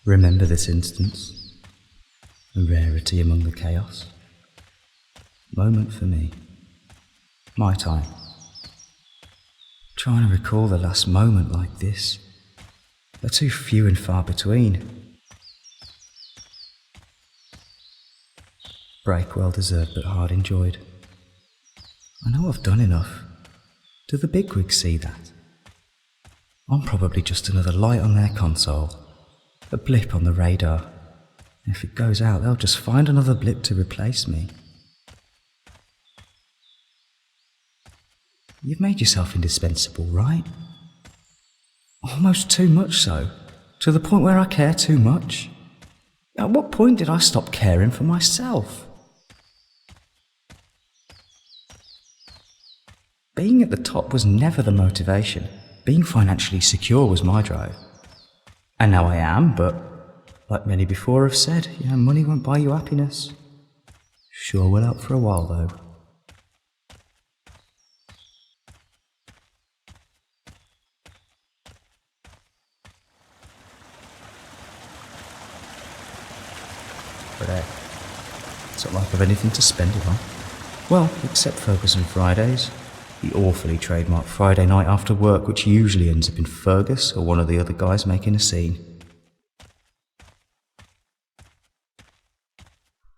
Remember this instance, a rarity among the chaos. Moment for me. My time. Trying to recall the last moment like this. They're too few and far between. Break well deserved but hard enjoyed. I know I've done enough. Do the bigwigs see that? I'm probably just another light on their console. A blip on the radar. And if it goes out, they'll just find another blip to replace me. You've made yourself indispensable, right? Almost too much so. To the point where I care too much. At what point did I stop caring for myself? Being at the top was never the motivation. Being financially secure was my drive. And now I am, but like many before have said, money won't buy you happiness. Sure will help for a while though. But hey, it's not like I've anything to spend it on. Well, except Ferguson Fridays. The awfully trademarked Friday night after work, which usually ends up in Fergus or one of the other guys making a scene.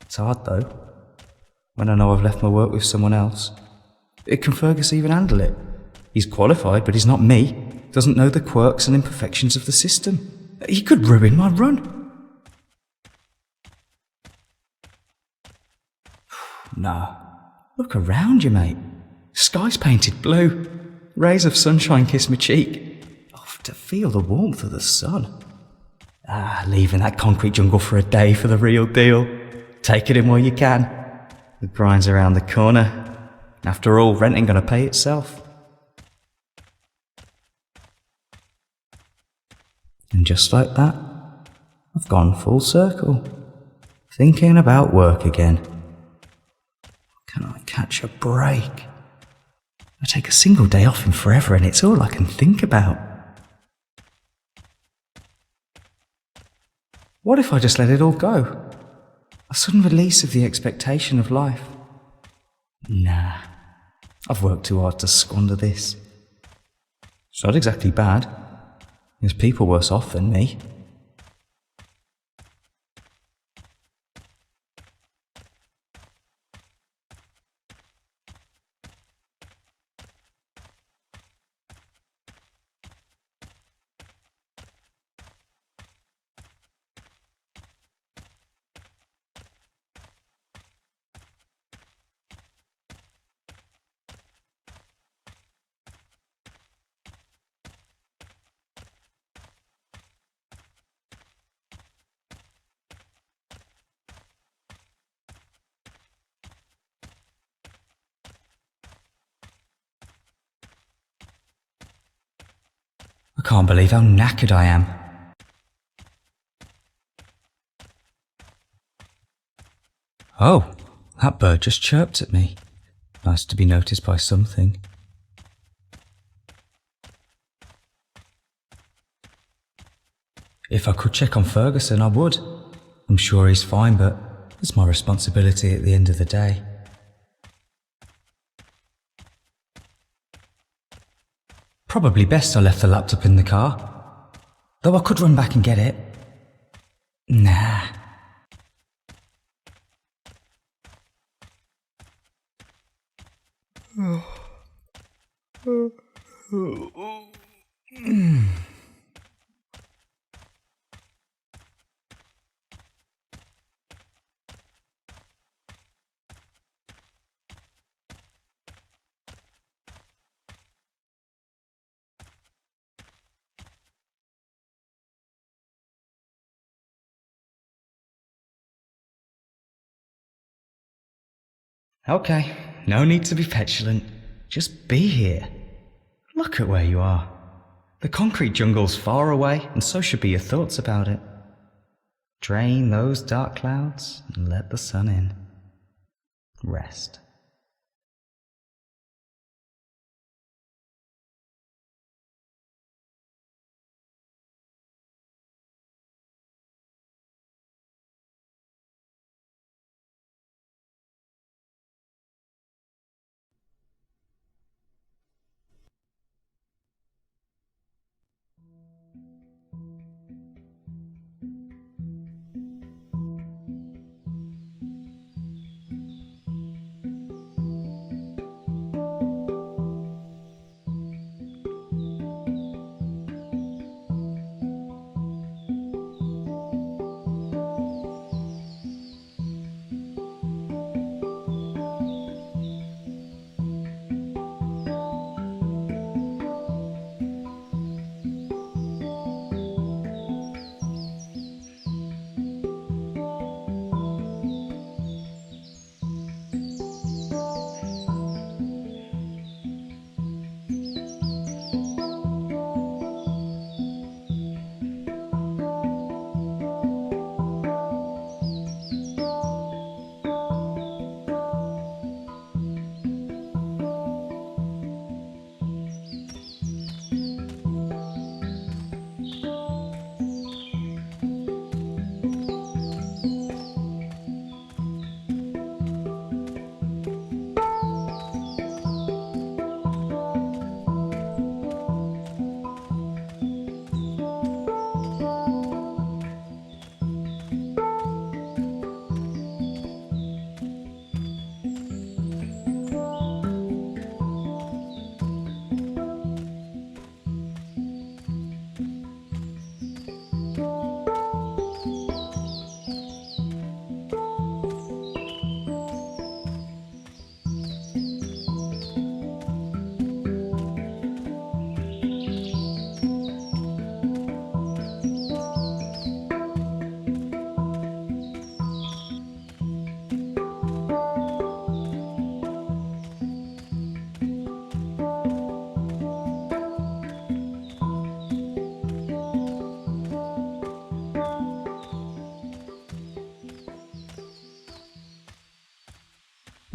It's hard though, when I know I've left my work with someone else. Can Fergus even handle it? He's qualified, but he's not me. Doesn't know the quirks and imperfections of the system. He could ruin my run. Nah. Look around you, mate. Sky's painted blue. Rays of sunshine kiss my cheek. Off to feel the warmth of the sun. Leaving that concrete jungle for a day for the real deal. Take it in while you can. The grind's around the corner. After all, rent ain't gonna pay itself. And just like that, I've gone full circle. Thinking about work again. Can I catch a break? I take a single day off in forever and it's all I can think about. What if I just let it all go? A sudden release of the expectation of life. Nah, I've worked too hard to squander this. It's not exactly bad. There's people worse off than me. I can't believe how knackered I am. Oh, that bird just chirped at me. Nice to be noticed by something. If I could check on Ferguson, I would. I'm sure he's fine, but it's my responsibility at the end of the day. Probably best I left the laptop in the car. Though I could run back and get it. Nah. Okay, no need to be petulant. Just be here. Look at where you are. The concrete jungle's far away, and so should be your thoughts about it. Drain those dark clouds and let the sun in. Rest.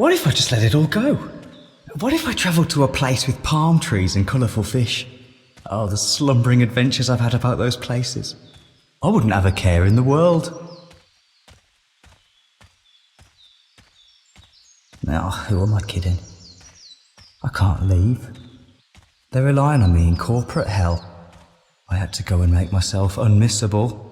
What if I just let it all go? What if I travelled to a place with palm trees and colourful fish? Oh, the slumbering adventures I've had about those places. I wouldn't have a care in the world. Now, who am I kidding? I can't leave. They're relying on me in corporate hell. I had to go and make myself unmissable.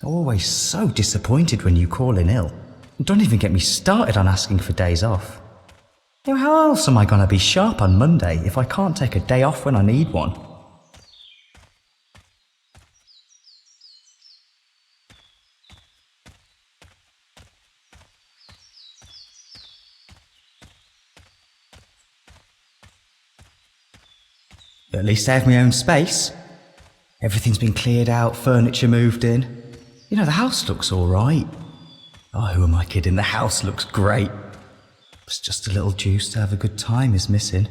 I'm always so disappointed when you call in ill. Don't even get me started on asking for days off. How else am I going to be sharp on Monday if I can't take a day off when I need one? At least I have my own space. Everything's been cleared out, furniture moved in. The house looks alright. Oh, who am I kidding? The house looks great. It's just a little juice to have a good time is missing.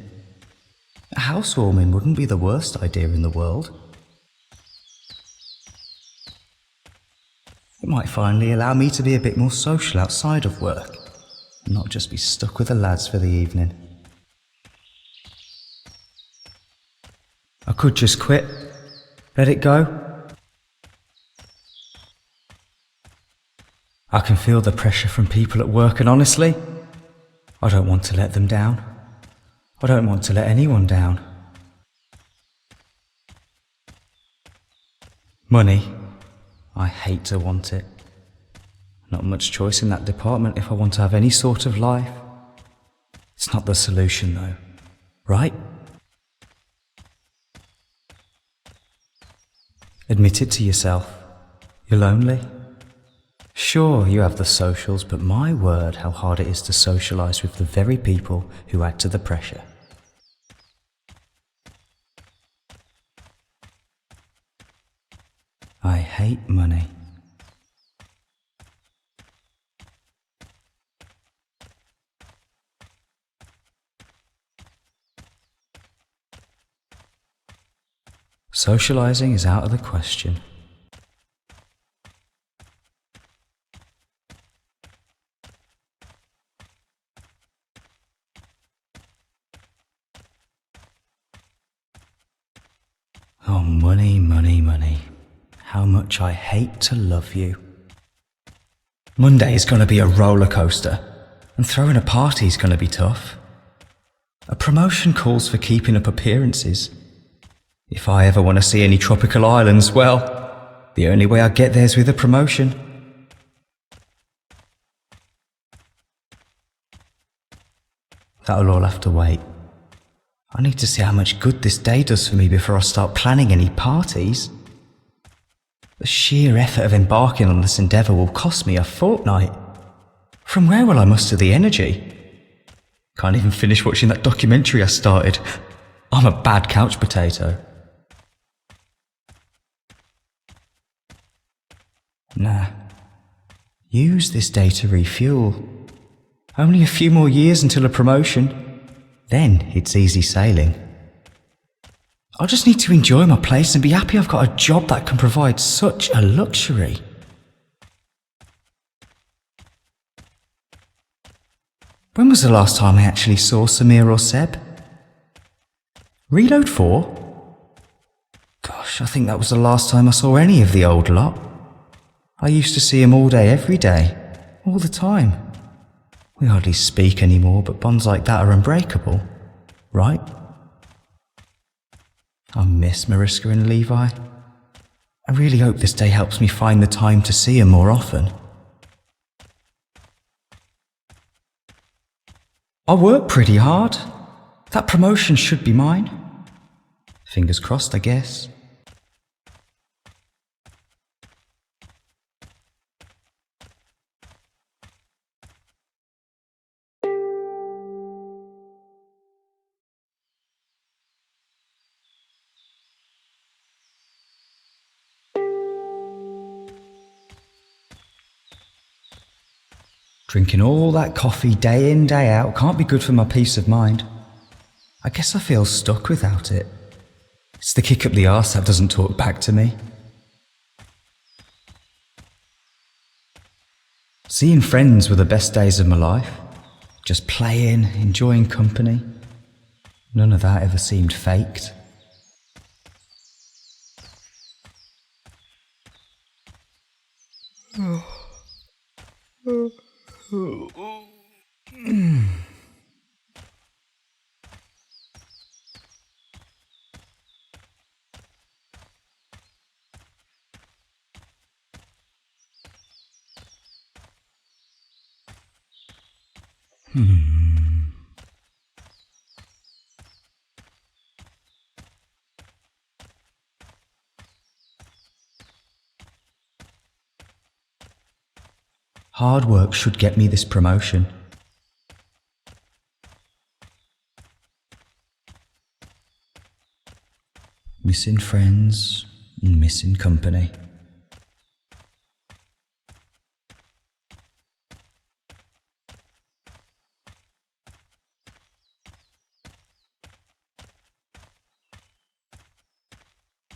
A housewarming wouldn't be the worst idea in the world. It might finally allow me to be a bit more social outside of work, and not just be stuck with the lads for the evening. I could just quit. Let it go. I can feel the pressure from people at work, and honestly, I don't want to let them down. I don't want to let anyone down. Money. I hate to want it. Not much choice in that department if I want to have any sort of life. It's not the solution though, right? Admit it to yourself. You're lonely. Sure, you have the socials, but my word, how hard it is to socialise with the very people who add to the pressure. I hate money. Socialising is out of the question. Oh, money, money, money. How much I hate to love you. Monday is going to be a roller coaster, and throwing a party is going to be tough. A promotion calls for keeping up appearances. If I ever want to see any tropical islands, well, the only way I get there is with a promotion. That'll all have to wait. I need to see how much good this day does for me before I start planning any parties. The sheer effort of embarking on this endeavour will cost me a fortnight. From where will I muster the energy? Can't even finish watching that documentary I started. I'm a bad couch potato. Nah. Use this day to refuel. Only a few more years until a promotion. Then it's easy sailing. I just need to enjoy my place and be happy I've got a job that can provide such a luxury. When was the last time I actually saw Samir or Seb? Reload 4? Gosh, I think that was the last time I saw any of the old lot. I used to see him all day, every day, all the time. We hardly speak anymore, but bonds like that are unbreakable, right? I miss Mariska and Levi. I really hope this day helps me find the time to see him more often. I work pretty hard. That promotion should be mine. Fingers crossed, I guess. Drinking all that coffee day in, day out can't be good for my peace of mind. I guess I feel stuck without it. It's the kick up the arse that doesn't talk back to me. Seeing friends were the best days of my life. Just playing, enjoying company. None of that ever seemed faked. Hard work should get me this promotion. Missing friends, missing company.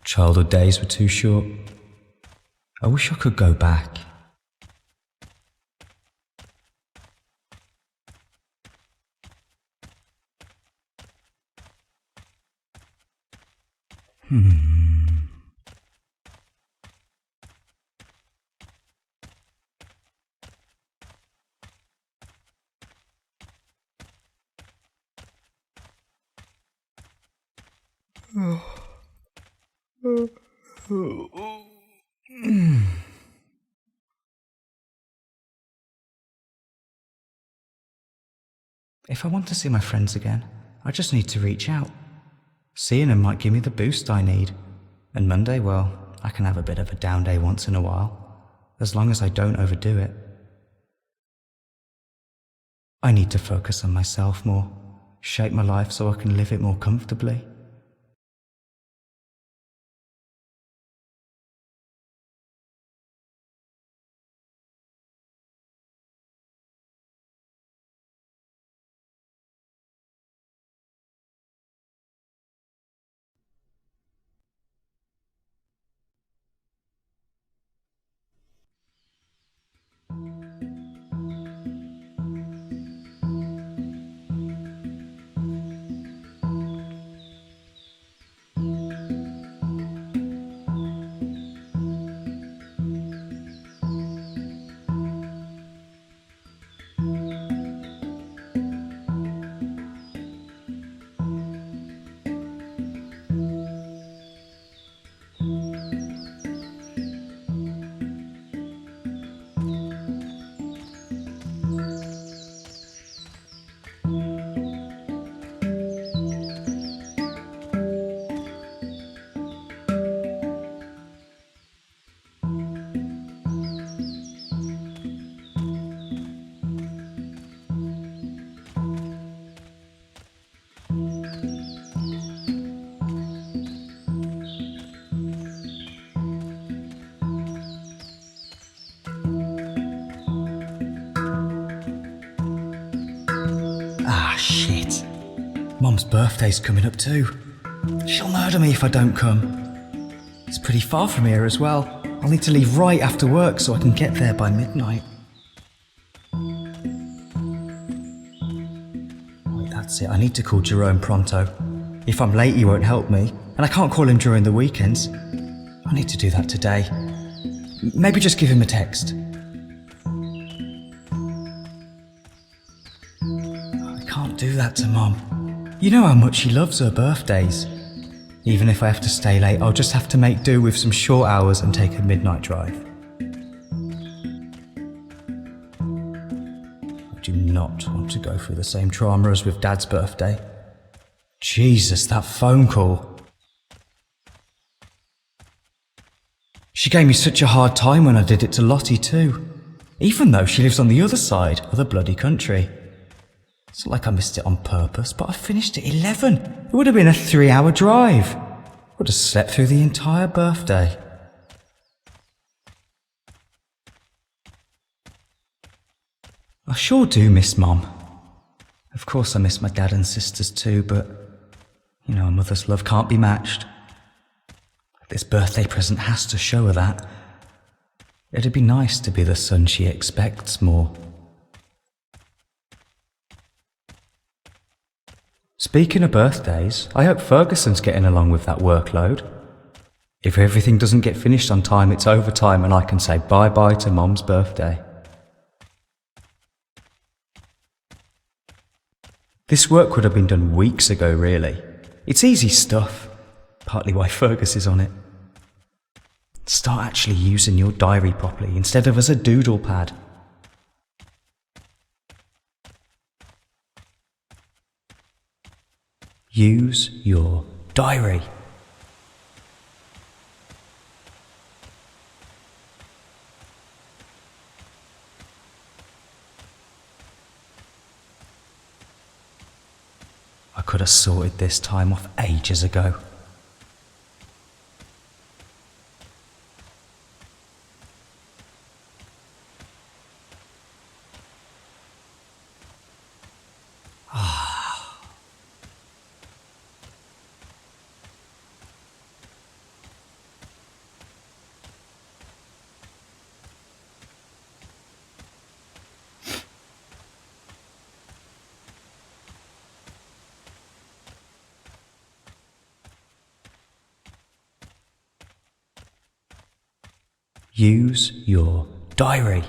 Childhood days were too short. I wish I could go back. If I want to see my friends again, I just need to reach out. Seeing them might give me the boost I need. And Monday, well, I can have a bit of a down day once in a while, as long as I don't overdo it. I need to focus on myself more, shape my life so I can live it more comfortably. Ah, shit. Mum's birthday's coming up too. She'll murder me if I don't come. It's pretty far from here as well. I'll need to leave right after work so I can get there by midnight. Wait, that's it. I need to call Jerome pronto. If I'm late, he won't help me, and I can't call him during the weekends. I need to do that today. Maybe just give him a text. I can't do that to Mum. You know how much she loves her birthdays. Even if I have to stay late, I'll just have to make do with some short hours and take a midnight drive. I do not want to go through the same trauma as with Dad's birthday. Jesus, that phone call. She gave me such a hard time when I did it to Lottie too, even though she lives on the other side of the bloody country. It's not like I missed it on purpose, but I finished at 11. It would have been a 3-hour drive. Would have slept through the entire birthday. I sure do miss Mum. Of course I miss my dad and sisters too, but you know, a mother's love can't be matched. This birthday present has to show her that. It'd be nice to be the son she expects more. Speaking of birthdays, I hope Ferguson's getting along with that workload. If everything doesn't get finished on time, it's overtime and I can say bye-bye to Mom's birthday. This work would have been done weeks ago, really. It's easy stuff, partly why Fergus is on it. Start actually using your diary properly instead of as a doodle pad. Use your diary. I could have sorted this time off ages ago. Use your diary.